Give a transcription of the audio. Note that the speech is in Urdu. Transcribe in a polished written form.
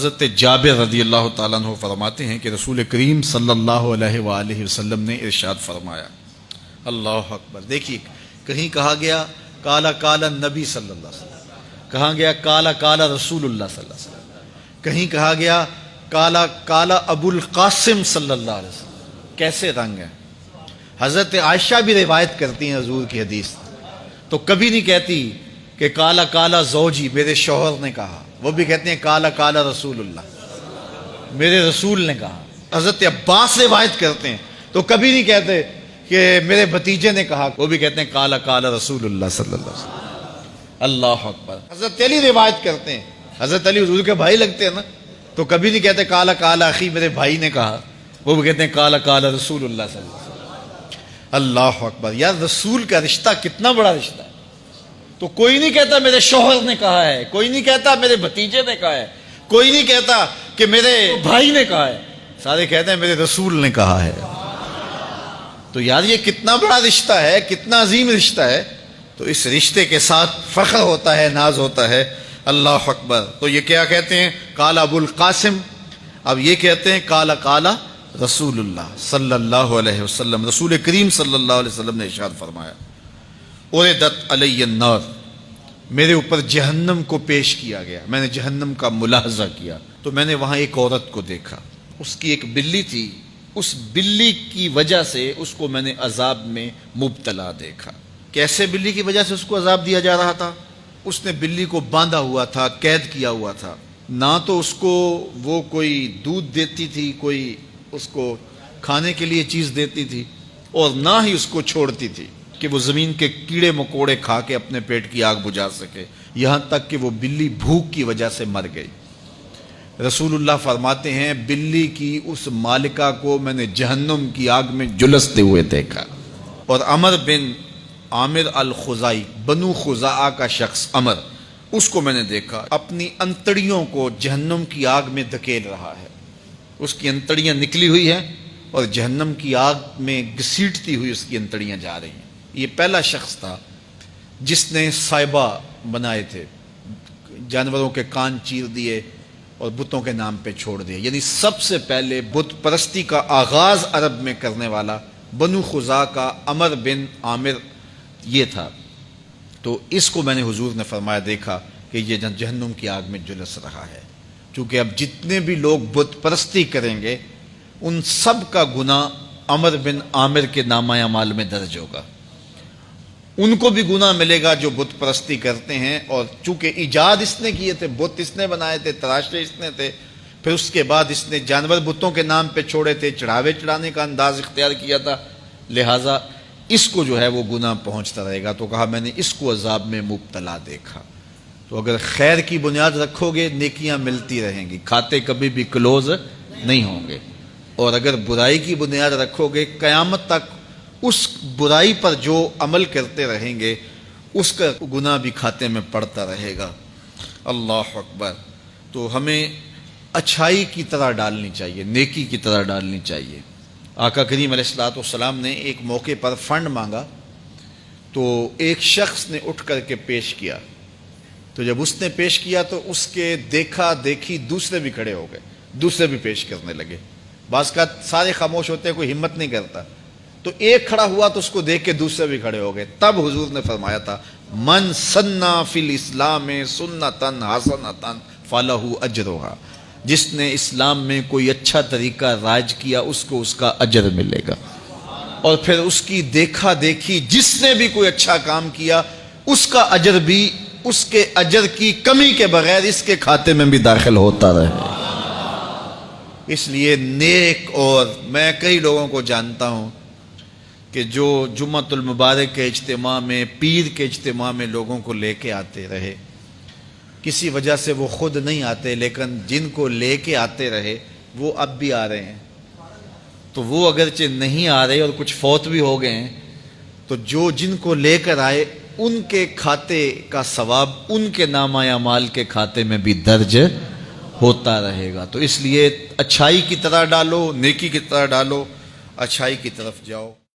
حضرت جابر رضی اللہ تعالیٰ عنہ فرماتے ہیں کہ رسول کریم صلی اللہ علیہ وآلہ وسلم نے ارشاد فرمایا، اللہ اکبر، دیکھیے کہیں کہا گیا کالا کالا نبی صلی اللہ علیہ وسلم، کہا گیا کالا کالا رسول اللہ صلی اللہ علیہ وسلم، کہیں کہا گیا کالا کالا ابو القاسم صلی اللہ علیہ وسلم۔ کیسے رنگ ہیں۔ حضرت عائشہ بھی روایت کرتی ہیں حضور کی حدیث، تو کبھی نہیں کہتی کہ کالا کالا زوجی، میرے شوہر نے کہا، وہ بھی کہتے ہیں کالا کالا رسول اللہ، میرے رسول نے کہا۔ حضرت عباس روایت کرتے ہیں تو کبھی نہیں کہتے کہ میرے بھتیجے نے کہا، وہ بھی کہتے ہیں کالا کالا رسول اللہ صلی اللہ علیہ وسلم۔ اللہ اکبر۔ حضرت علی روایت کرتے ہیں، حضرت علی حضور کے بھائی لگتے ہیں نا، تو کبھی نہیں کہتے کالا کالا اخی، میرے بھائی نے کہا، وہ بھی کہتے ہیں کالا کالا رسول اللہ صلی اللہ علیہ وسلم۔ اللہ اکبر۔ یار رسول کا رشتہ کتنا بڑا رشتہ ہے۔ تو کوئی نہیں کہتا میرے شوہر نے کہا ہے، کوئی نہیں کہتا میرے بھتیجے نے کہا ہے، کوئی نہیں کہتا کہ میرے بھائی نے کہا ہے، سارے کہتے ہیں میرے رسول نے کہا ہے۔ تو یار یہ کتنا بڑا رشتہ ہے، کتنا عظیم رشتہ ہے، تو اس رشتے کے ساتھ فخر ہوتا ہے، ناز ہوتا ہے۔ اللہ اکبر۔ تو یہ کیا کہتے ہیں؟ کالا ابو القاسم، اب یہ کہتے ہیں کالا کالا رسول اللہ صلی اللہ علیہ وسلم۔ رسول کریم صلی اللہ علیہ وسلم نے ارشاد فرمایا، اُرِدَتْ عَلَيَّ النَّارُ، میرے اوپر جہنم کو پیش کیا گیا، میں نے جہنم کا ملاحظہ کیا تو میں نے وہاں ایک عورت کو دیکھا، اس کی ایک بلی تھی، اس بلی کی وجہ سے اس کو میں نے عذاب میں مبتلا دیکھا۔ کیسے بلی کی وجہ سے اس کو عذاب دیا جا رہا تھا؟ اس نے بلی کو باندھا ہوا تھا، قید کیا ہوا تھا، نہ تو اس کو وہ کوئی دودھ دیتی تھی، کوئی اس کو کھانے کے لیے چیز دیتی تھی، اور نہ ہی اس کو چھوڑتی تھی کہ وہ زمین کے کیڑے مکوڑے کھا کے اپنے پیٹ کی آگ بجھا سکے، یہاں تک کہ وہ بلی بھوک کی وجہ سے مر گئی۔ رسول اللہ فرماتے ہیں بلی کی اس مالکہ کو میں نے جہنم کی آگ میں جلستے ہوئے دیکھا۔ اور عمر بن عامر الخزائی، بنو خزاعہ کا شخص عمر، اس کو میں نے دیکھا اپنی انتڑیوں کو جہنم کی آگ میں دھکیل رہا ہے، اس کی انتڑیاں نکلی ہوئی ہیں اور جہنم کی آگ میں گھسیٹتی ہوئی اس کی انتڑیاں جا رہی ہیں۔ یہ پہلا شخص تھا جس نے سائبہ بنائے تھے، جانوروں کے کان چیر دیے اور بتوں کے نام پہ چھوڑ دیے، یعنی سب سے پہلے بت پرستی کا آغاز عرب میں کرنے والا بنو خزاعہ کا عمر بن عامر یہ تھا۔ تو اس کو میں نے حضور نے فرمایا دیکھا کہ یہ جہنم کی آگ میں جلس رہا ہے، کیونکہ اب جتنے بھی لوگ بت پرستی کریں گے ان سب کا گناہ عمر بن عامر کے نامہ اعمال میں درج ہوگا، ان کو بھی گناہ ملے گا جو بت پرستی کرتے ہیں۔ اور چونکہ ایجاد اس نے کیے تھے، بت اس نے بنائے تھے، تراشے اس نے تھے، پھر اس کے بعد اس نے جانور بتوں کے نام پہ چھوڑے تھے، چڑھاوے چڑھانے کا انداز اختیار کیا تھا، لہٰذا اس کو جو ہے وہ گناہ پہنچتا رہے گا۔ تو کہا میں نے اس کو عذاب میں مبتلا دیکھا۔ تو اگر خیر کی بنیاد رکھو گے نیکیاں ملتی رہیں گی، کھاتے کبھی بھی کلوز نہیں ہوں گے، اور اگر برائی کی بنیاد رکھو گے قیامت تک اس برائی پر جو عمل کرتے رہیں گے اس کا گناہ بھی کھاتے میں پڑتا رہے گا۔ اللہ اکبر۔ تو ہمیں اچھائی کی طرح ڈالنی چاہیے، نیکی کی طرح ڈالنی چاہیے۔ آقا کریم علیہ الصلوۃ والسلام نے ایک موقع پر فنڈ مانگا تو ایک شخص نے اٹھ کر کے پیش کیا، تو جب اس نے پیش کیا تو اس کے دیکھا دیکھی دوسرے بھی کھڑے ہو گئے، دوسرے بھی پیش کرنے لگے۔ بعض کا سارے خاموش ہوتے ہیں، کوئی ہمت نہیں کرتا، تو ایک کھڑا ہوا تو اس کو دیکھ کے دوسرے بھی کھڑے ہو گئے۔ تب حضور نے فرمایا تھا من سنّا فی الاسلام سنتاً حسنۃ فلہ اجرھا، جس نے اسلام میں کوئی اچھا طریقہ رائج کیا اس کو اس کا اجر ملے گا، اور پھر اس کی دیکھا دیکھی جس نے بھی کوئی اچھا کام کیا اس کا اجر بھی اس کے اجر کی کمی کے بغیر اس کے کھاتے میں بھی داخل ہوتا رہے۔ اس لیے نیک، اور میں کئی لوگوں کو جانتا ہوں کہ جو جمعۃ المبارک کے اجتماع میں، پیر کے اجتماع میں لوگوں کو لے کے آتے رہے، کسی وجہ سے وہ خود نہیں آتے لیکن جن کو لے کے آتے رہے وہ اب بھی آ رہے ہیں، تو وہ اگرچہ نہیں آ رہے اور کچھ فوت بھی ہو گئے ہیں، تو جو جن کو لے کر آئے ان کے کھاتے کا ثواب ان کے نامہ اعمال کے کھاتے میں بھی درج ہوتا رہے گا۔ تو اس لیے اچھائی کی طرح ڈالو، نیکی کی طرح ڈالو، اچھائی کی طرف جاؤ۔